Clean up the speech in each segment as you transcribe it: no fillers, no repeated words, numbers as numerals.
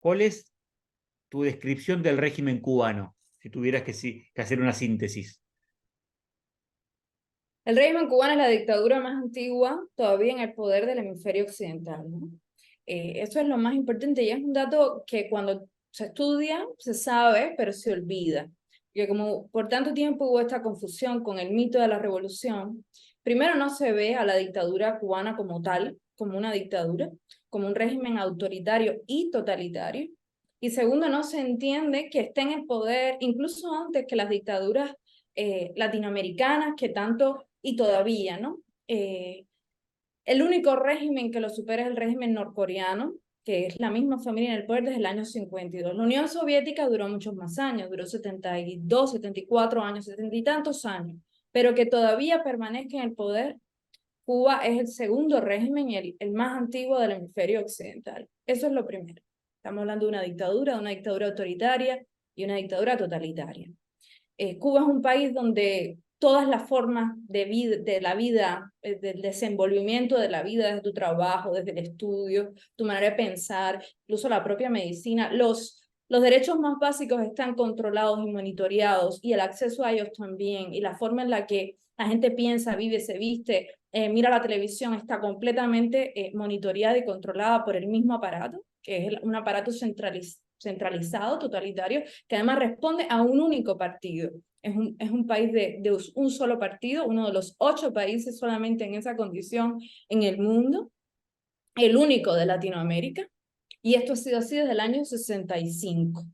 ¿Cuál es tu descripción del régimen cubano, si tuvieras que hacer una síntesis? El régimen cubano es la dictadura más antigua todavía en el poder del hemisferio occidental, ¿no? Eso es lo más importante y es un dato que cuando se estudia se sabe, pero se olvida. Que como por tanto tiempo hubo esta confusión con el mito de la revolución, primero no se ve a la dictadura cubana como tal, como una dictadura, como un régimen autoritario y totalitario. Y segundo, no se entiende que esté en el poder incluso antes que las dictaduras latinoamericanas que tanto y todavía, ¿no? El único régimen que lo supera es el régimen norcoreano, que es la misma familia en el poder desde el año 52. La Unión Soviética duró muchos más años, duró 72, 74 años, 70 y tantos años, pero que todavía permanezca en el poder. Cuba es el segundo régimen y el más antiguo del hemisferio occidental. Eso es lo primero. Estamos hablando de una dictadura autoritaria y una dictadura totalitaria. Cuba es un país donde todas las formas de vida, de la vida, del desenvolvimiento de la vida, desde tu trabajo, desde el estudio, tu manera de pensar, incluso la propia medicina, los derechos más básicos están controlados y monitoreados y el acceso a ellos también y la forma en la que la gente piensa, vive, se viste, mira la televisión está completamente monitoreada y controlada por el mismo aparato, que es un aparato centralizado, totalitario, que además responde a un único partido. Es un país de un solo partido, uno de los 8 países solamente en esa condición en el mundo, el único de Latinoamérica, y esto ha sido así desde el año 65.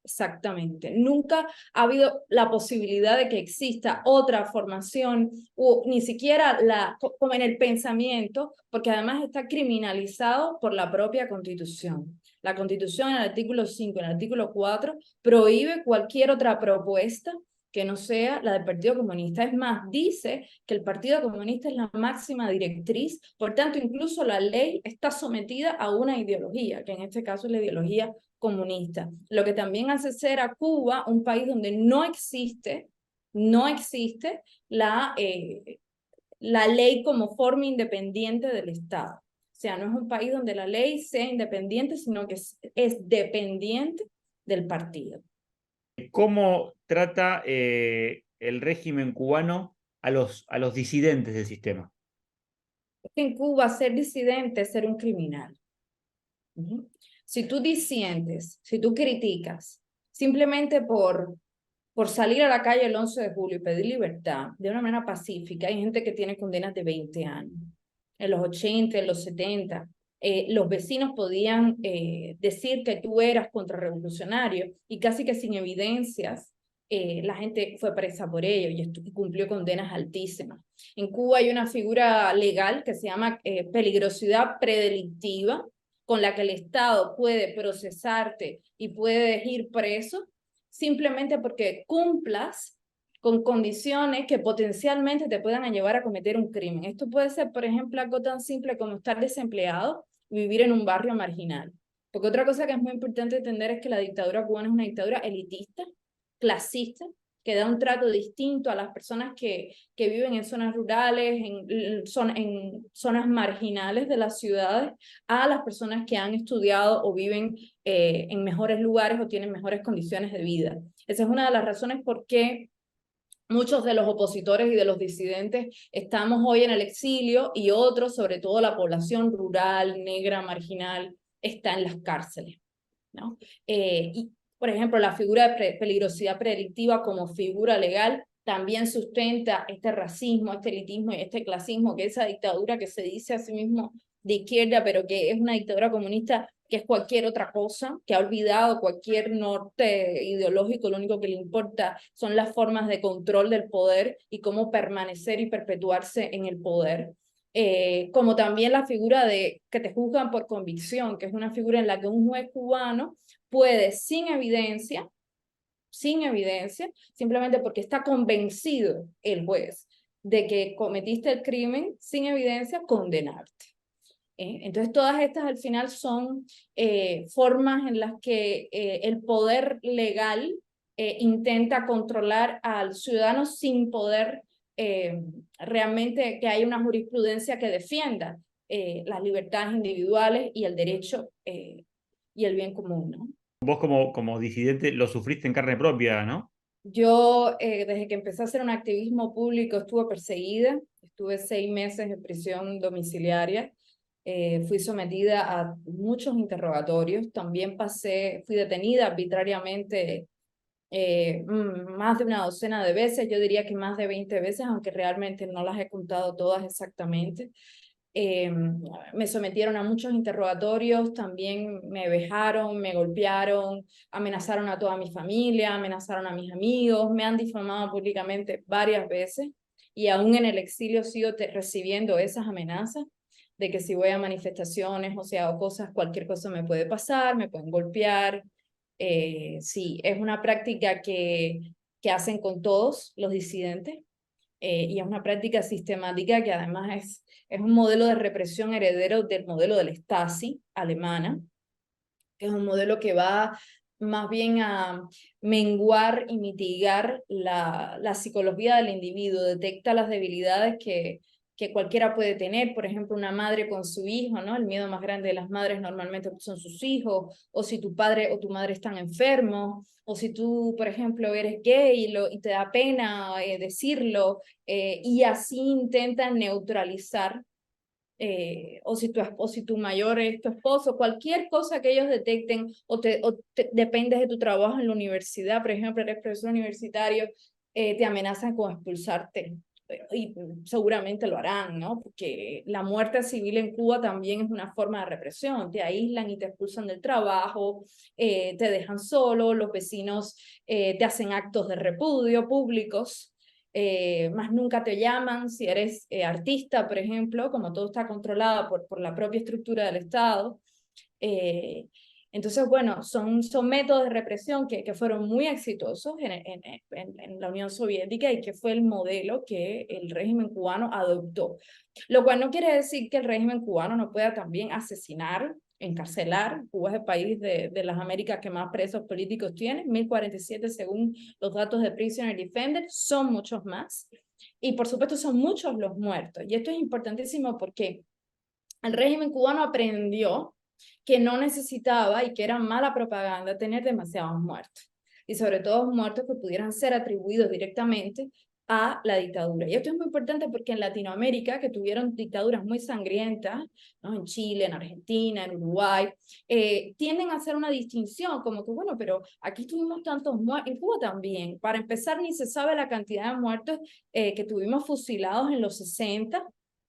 Exactamente. Nunca ha habido la posibilidad de que exista otra formación, o ni siquiera como en el pensamiento, porque además está criminalizado por la propia Constitución. La Constitución en el artículo 5, en el artículo 4, prohíbe cualquier otra propuesta que no sea la del Partido Comunista. Es más, dice que el Partido Comunista es la máxima directriz, por tanto, incluso la ley está sometida a una ideología, que en este caso es la ideología comunista. Lo que también hace ser a Cuba un país donde no existe la ley como forma independiente del Estado. O sea, no es un país donde la ley sea independiente, sino que es dependiente del partido. ¿Cómo trata el régimen cubano a los disidentes del sistema? En Cuba ser disidente es ser un criminal. Si tú disientes, si tú criticas, simplemente por salir a la calle el 11 de julio y pedir libertad de una manera pacífica, hay gente que tiene condenas de 20 años. En los 80, en los 70, los vecinos podían decir que tú eras contrarrevolucionario y casi que sin evidencias la gente fue presa por ello y cumplió condenas altísimas. En Cuba hay una figura legal que se llama peligrosidad predelictiva, con la que el Estado puede procesarte y puedes ir preso simplemente porque cumplas con condiciones que potencialmente te puedan llevar a cometer un crimen. Esto puede ser, por ejemplo, algo tan simple como estar desempleado y vivir en un barrio marginal. Porque otra cosa que es muy importante entender es que la dictadura cubana es una dictadura elitista, clasista, que da un trato distinto a las personas que viven en zonas rurales, en zonas marginales de las ciudades, a las personas que han estudiado o viven en mejores lugares o tienen mejores condiciones de vida. Esa es una de las razones por qué muchos de los opositores y de los disidentes estamos hoy en el exilio y otros, sobre todo la población rural, negra, marginal, está en las cárceles, ¿no? Y, por ejemplo, la figura de peligrosidad predictiva como figura legal también sustenta este racismo, este elitismo y este clasismo, que esa dictadura que se dice a sí mismo de izquierda, pero que es una dictadura comunista que es cualquier otra cosa, que ha olvidado cualquier norte ideológico, lo único que le importa son las formas de control del poder y cómo permanecer y perpetuarse en el poder. Como también la figura de que te juzgan por convicción, que es una figura en la que un juez cubano puede, sin evidencia, simplemente porque está convencido el juez de que cometiste el crimen, sin evidencia, condenarte. Entonces, todas estas al final son formas en las que el poder legal intenta controlar al ciudadano sin poder realmente que haya una jurisprudencia que defienda las libertades individuales y el derecho y el bien común, ¿no? Vos como disidente lo sufriste en carne propia, ¿no? Yo, desde que empecé a hacer un activismo público, estuve perseguida, estuve 6 meses en prisión domiciliaria, fui sometida a muchos interrogatorios, también fui detenida arbitrariamente más de una docena de veces, yo diría que más de 20 veces, aunque realmente no las he contado todas exactamente. Eh, Me sometieron a muchos interrogatorios, también me vejaron, me golpearon, amenazaron a toda mi familia, amenazaron a mis amigos, me han difamado públicamente varias veces y aún en el exilio sigo recibiendo esas amenazas de que si voy a manifestaciones, o sea, o cosas, cualquier cosa me puede pasar, me pueden golpear. Sí, es una práctica que hacen con todos los disidentes y es una práctica sistemática que además es un modelo de represión heredero del modelo del Stasi alemana, que es un modelo que va más bien a menguar y mitigar la psicología del individuo, detecta las debilidades que cualquiera puede tener, por ejemplo, una madre con su hijo, ¿no? El miedo más grande de las madres normalmente son sus hijos, o si tu padre o tu madre están enfermos, o si tú, por ejemplo, eres gay y te da pena decirlo, y así intentan neutralizar o si tu mayor es tu esposo, cualquier cosa que ellos detecten dependes de tu trabajo en la universidad, por ejemplo, eres profesor universitario, te amenazan con expulsarte y seguramente lo harán, ¿no? Porque la muerte civil en Cuba también es una forma de represión, te aíslan y te expulsan del trabajo, te dejan solo, los vecinos te hacen actos de repudio públicos, más nunca te llaman si eres artista, por ejemplo, como todo está controlado por la propia estructura del Estado. Eh, entonces, bueno, son métodos de represión que fueron muy exitosos en la Unión Soviética y que fue el modelo que el régimen cubano adoptó. Lo cual no quiere decir que el régimen cubano no pueda también asesinar, encarcelar. Cuba es el país de las Américas que más presos políticos tiene, 1047 según los datos de Prisoner Defender, son muchos más. Y por supuesto son muchos los muertos. Y esto es importantísimo porque el régimen cubano aprendió que no necesitaba y que era mala propaganda tener demasiados muertos. Y sobre todo muertos que pudieran ser atribuidos directamente a la dictadura. Y esto es muy importante porque en Latinoamérica, que tuvieron dictaduras muy sangrientas, ¿no? En Chile, en Argentina, en Uruguay, tienden a hacer una distinción, como que, bueno, pero aquí tuvimos tantos muertos, en Cuba también. Para empezar, ni se sabe la cantidad de muertos que tuvimos fusilados en los 60,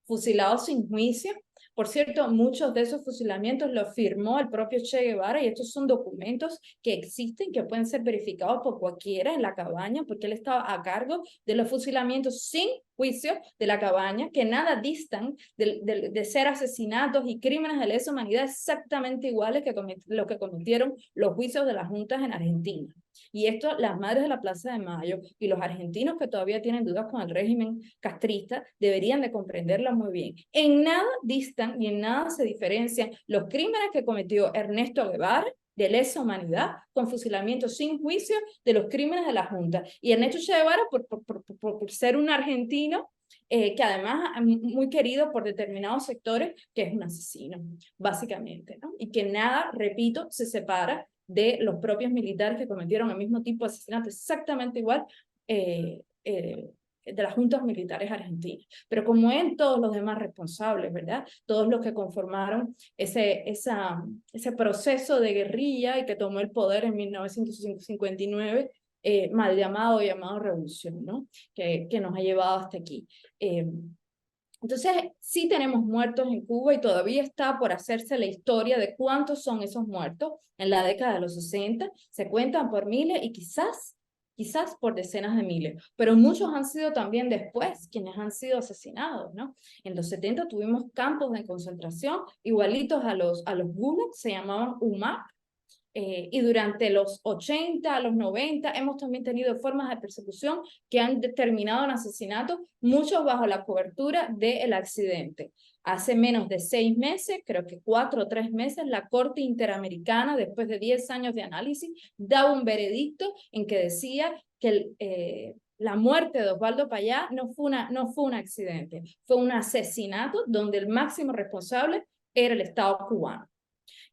fusilados sin juicio. Por cierto, muchos de esos fusilamientos los firmó el propio Che Guevara y estos son documentos que existen, que pueden ser verificados por cualquiera en la cabaña, porque él estaba a cargo de los fusilamientos sin juicio de la cabaña, que nada distan de ser asesinatos y crímenes de lesa humanidad exactamente iguales que lo que cometieron los juicios de las juntas en Argentina. Y esto, las madres de la Plaza de Mayo y los argentinos que todavía tienen dudas con el régimen castrista deberían de comprenderlo muy bien. En nada distan y en nada se diferencian los crímenes que cometió Ernesto Guevara de lesa humanidad, con fusilamiento sin juicio de los crímenes de la Junta. Y Ernesto Che Guevara, por ser un argentino, que además es muy querido por determinados sectores, que es un asesino, básicamente, ¿no? Y que nada, repito, se separa de los propios militares que cometieron el mismo tipo de asesinato exactamente igual de las juntas militares argentinas. Pero como en todos los demás responsables, ¿verdad? Todos los que conformaron ese proceso de guerrilla y que tomó el poder en 1959, mal llamado revolución, ¿no? Que nos ha llevado hasta aquí. Entonces, sí tenemos muertos en Cuba y todavía está por hacerse la historia de cuántos son esos muertos. En la década de los 60 se cuentan por miles y quizás por decenas de miles, pero muchos han sido también después quienes han sido asesinados, ¿no? En los 70 tuvimos campos de concentración igualitos a los gulags, se llamaban UMAP, y durante los 80, a los 90, hemos también tenido formas de persecución que han terminado en asesinatos, muchos bajo la cobertura del accidente. Hace menos de 6 meses, creo que 4 o 3 meses, la Corte Interamericana, después de 10 años de análisis, daba un veredicto en que decía que la muerte de Osvaldo Payá no fue un accidente, fue un asesinato donde el máximo responsable era el Estado cubano.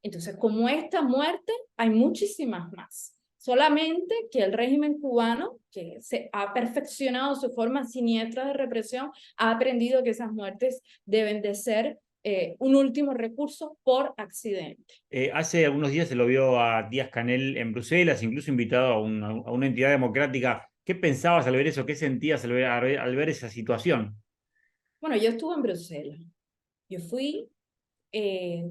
Entonces, como esta muerte, hay muchísimas más. Solamente que el régimen cubano, que se ha perfeccionado su forma siniestra de represión, ha aprendido que esas muertes deben de ser un último recurso por accidente. Hace algunos días se lo vio a Díaz-Canel en Bruselas, incluso invitado a una entidad democrática. ¿Qué pensabas al ver eso? ¿Qué sentías al ver esa situación? Bueno, yo estuve en Bruselas. Yo fui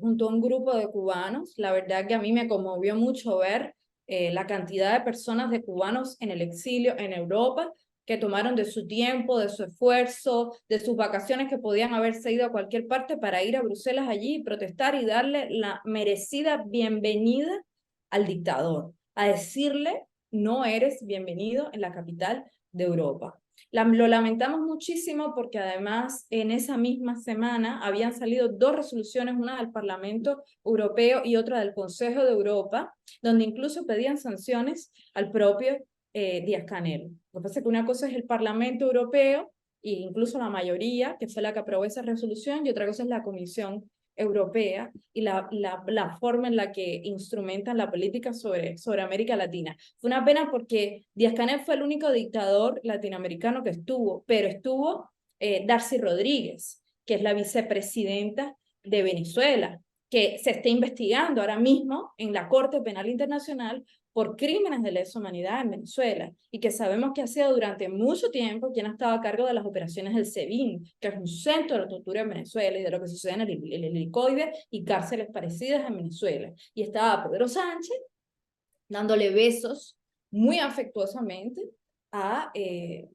junto a un grupo de cubanos. La verdad que a mí me conmovió mucho ver la cantidad de personas de cubanos en el exilio en Europa que tomaron de su tiempo, de su esfuerzo, de sus vacaciones que podían haberse ido a cualquier parte para ir a Bruselas allí y protestar y darle la merecida bienvenida al dictador, a decirle, no eres bienvenido en la capital de Europa. Lo lamentamos muchísimo porque además en esa misma semana habían salido dos resoluciones, una del Parlamento Europeo y otra del Consejo de Europa, donde incluso pedían sanciones al propio Díaz-Canel. Lo que pasa es que una cosa es el Parlamento Europeo e incluso la mayoría, que fue la que aprobó esa resolución, y otra cosa es la Comisión Europea y la forma en la que instrumentan la política sobre América Latina. Fue una pena porque Díaz-Canel fue el único dictador latinoamericano que estuvo, pero estuvo Darcy Rodríguez, que es la vicepresidenta de Venezuela, que se está investigando ahora mismo en la Corte Penal Internacional por crímenes de lesa humanidad en Venezuela, y que sabemos que ha sido durante mucho tiempo quien ha estado a cargo de las operaciones del SEBIN, que es un centro de la tortura en Venezuela y de lo que sucede en el helicoide y cárceles parecidas en Venezuela. Y estaba Pedro Sánchez dándole besos muy afectuosamente a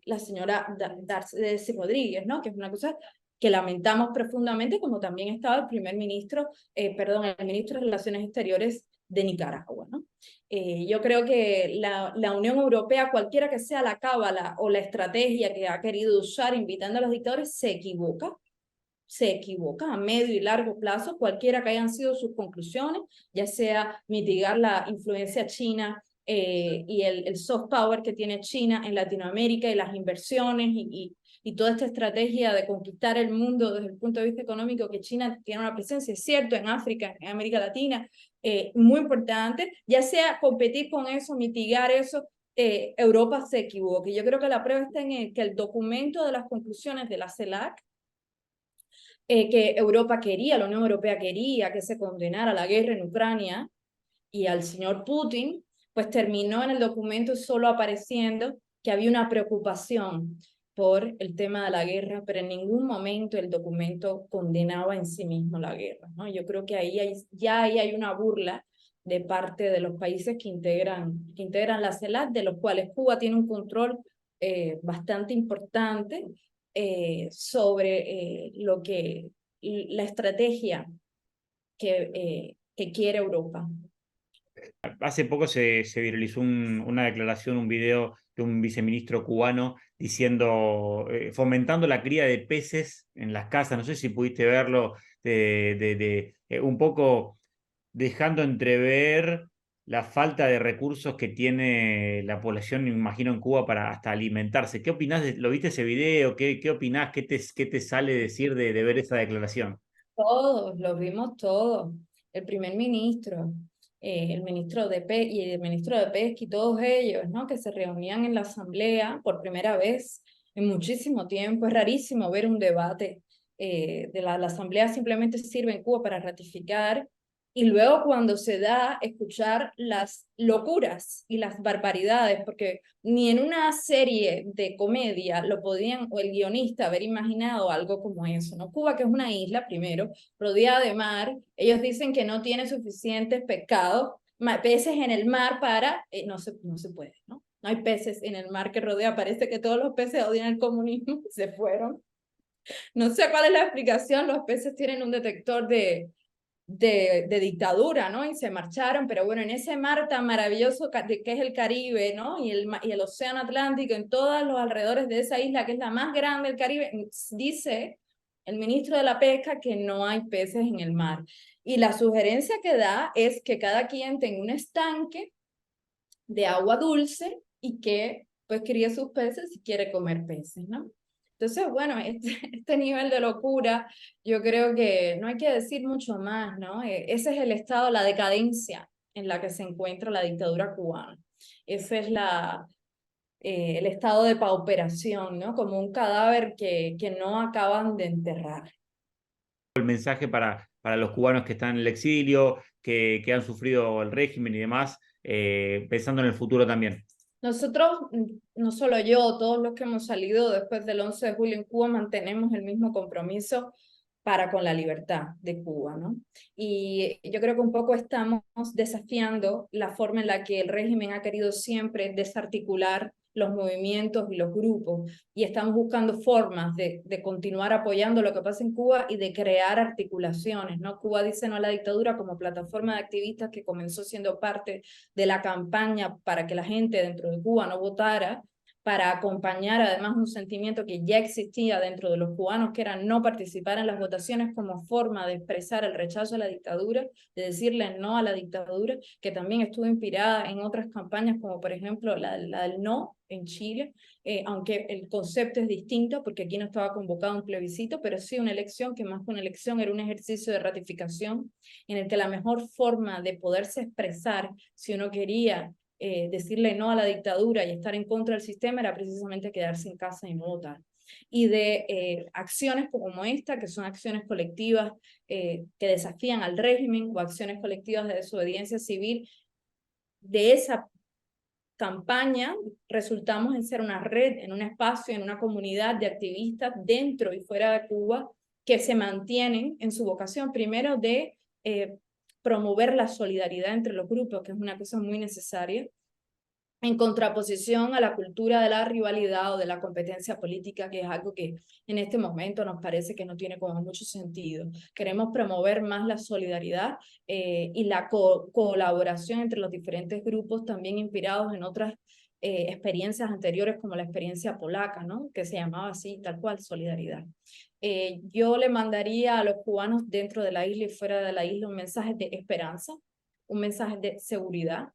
la señora Darcy Rodríguez, ¿no? Que es una cosa que lamentamos profundamente, como también estaba el primer ministro, el ministro de Relaciones Exteriores de Nicaragua, ¿no? Yo creo que la Unión Europea, cualquiera que sea la cábala o la estrategia que ha querido usar invitando a los dictadores, se equivoca a medio y largo plazo, cualquiera que hayan sido sus conclusiones, ya sea mitigar la influencia china y el soft power que tiene China en Latinoamérica y las inversiones y toda esta estrategia de conquistar el mundo desde el punto de vista económico, que China tiene una presencia, es cierto, en África, en América Latina, muy importante, ya sea competir con eso, mitigar eso, Europa se equivoca. Y yo creo que la prueba está en que el documento de las conclusiones de la CELAC, que Europa quería, la Unión Europea quería que se condenara la guerra en Ucrania y al señor Putin, pues terminó en el documento solo apareciendo que había una preocupación por el tema de la guerra, pero en ningún momento el documento condenaba en sí mismo la guerra, ¿no? Yo creo que ahí hay una burla de parte de los países que integran la CELAC, de los cuales Cuba tiene un control bastante importante sobre la estrategia que quiere Europa. Hace poco se viralizó una declaración, un video de un viceministro cubano diciendo, fomentando la cría de peces en las casas. No sé si pudiste verlo, un poco dejando entrever la falta de recursos que tiene la población, me imagino, en Cuba para hasta alimentarse. ¿Qué opinás? ¿Lo viste ese video? ¿Qué opinás? ¿Qué te sale decir de ver esa declaración? Todos, los vimos todos. El primer ministro, el ministro y el ministro de Pesca y todos ellos, ¿no? Que se reunían en la asamblea por primera vez en muchísimo tiempo. Es rarísimo ver un debate de la asamblea, simplemente sirve en Cuba para ratificar. Y luego cuando se da escuchar las locuras y las barbaridades, porque ni en una serie de comedia lo podían, o el guionista haber imaginado algo como eso, ¿no? Cuba, que es una isla, primero, rodeada de mar, ellos dicen que no tiene suficientes pescados, peces en el mar para, no se puede, ¿no? No hay peces en el mar que rodea, parece que todos los peces odian el comunismo, se fueron. No sé cuál es la explicación, los peces tienen un detector de dictadura, ¿no? Y se marcharon, pero bueno, en ese mar tan maravilloso que es el Caribe, ¿no? Y el Océano Atlántico, en todos los alrededores de esa isla, que es la más grande del Caribe, dice el ministro de la Pesca que no hay peces en el mar. Y la sugerencia que da es que cada quien tenga un estanque de agua dulce y que pues críe sus peces si quiere comer peces, ¿no? Entonces, bueno, este nivel de locura, yo creo que no hay que decir mucho más, ¿no? Ese es el estado, la decadencia en la que se encuentra la dictadura cubana. Ese es el estado de pauperación, ¿no? Como un cadáver que no acaban de enterrar. El mensaje para los cubanos que están en el exilio, que han sufrido el régimen y demás, pensando en el futuro también. Nosotros, no solo yo, todos los que hemos salido después del 11 de julio en Cuba, mantenemos el mismo compromiso para con la libertad de Cuba, ¿no? Y yo creo que un poco estamos desafiando la forma en la que el régimen ha querido siempre desarticular los movimientos y los grupos, y estamos buscando formas de continuar apoyando lo que pasa en Cuba y de crear articulaciones, ¿no? Cuba dice no a la dictadura como plataforma de activistas que comenzó siendo parte de la campaña para que la gente dentro de Cuba no votara, para acompañar además un sentimiento que ya existía dentro de los cubanos, que era no participar en las votaciones como forma de expresar el rechazo a la dictadura, de decirle no a la dictadura, que también estuvo inspirada en otras campañas, como por ejemplo la del no en Chile, aunque el concepto es distinto, porque aquí no estaba convocado un plebiscito, pero sí una elección que más que una elección era un ejercicio de ratificación, en el que la mejor forma de poderse expresar, si uno quería decirle no a la dictadura y estar en contra del sistema, era precisamente quedarse en casa y no votar. Y de acciones como esta, que son acciones colectivas que desafían al régimen, o acciones colectivas de desobediencia civil, de esa campaña resultamos en ser una red, en un espacio, en una comunidad de activistas dentro y fuera de Cuba que se mantienen en su vocación, primero de promover la solidaridad entre los grupos, que es una cosa muy necesaria, en contraposición a la cultura de la rivalidad o de la competencia política, que es algo que en este momento nos parece que no tiene como mucho sentido. Queremos promover más la solidaridad y la colaboración entre los diferentes grupos, también inspirados en otras experiencias anteriores, como la experiencia polaca, ¿no? Que se llamaba así, tal cual, solidaridad. Yo le mandaría a los cubanos dentro de la isla y fuera de la isla un mensaje de esperanza, un mensaje de seguridad.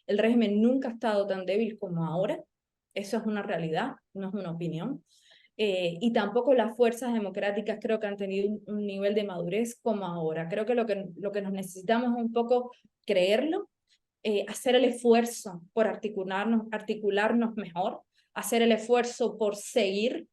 El régimen nunca ha estado tan débil como ahora, eso es una realidad, no es una opinión. Y tampoco las fuerzas democráticas creo que han tenido un nivel de madurez como ahora. Creo que lo que nos necesitamos es un poco creerlo, hacer el esfuerzo por articularnos mejor, hacer el esfuerzo por seguir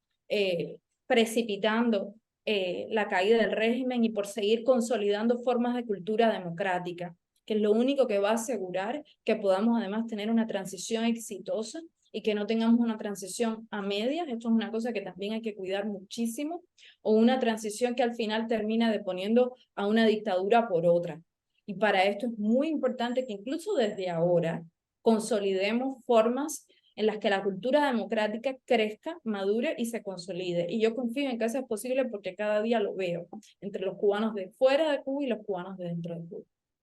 precipitando la caída del régimen y por seguir consolidando formas de cultura democrática, que es lo único que va a asegurar que podamos además tener una transición exitosa y que no tengamos una transición a medias. Esto es una cosa que también hay que cuidar muchísimo, o una transición que al final termina deponiendo a una dictadura por otra. Y para esto es muy importante que incluso desde ahora consolidemos formas en las que la cultura democrática crezca, madure y se consolide. Y yo confío en que eso es posible porque cada día lo veo entre los cubanos de fuera de Cuba y los cubanos de dentro de Cuba.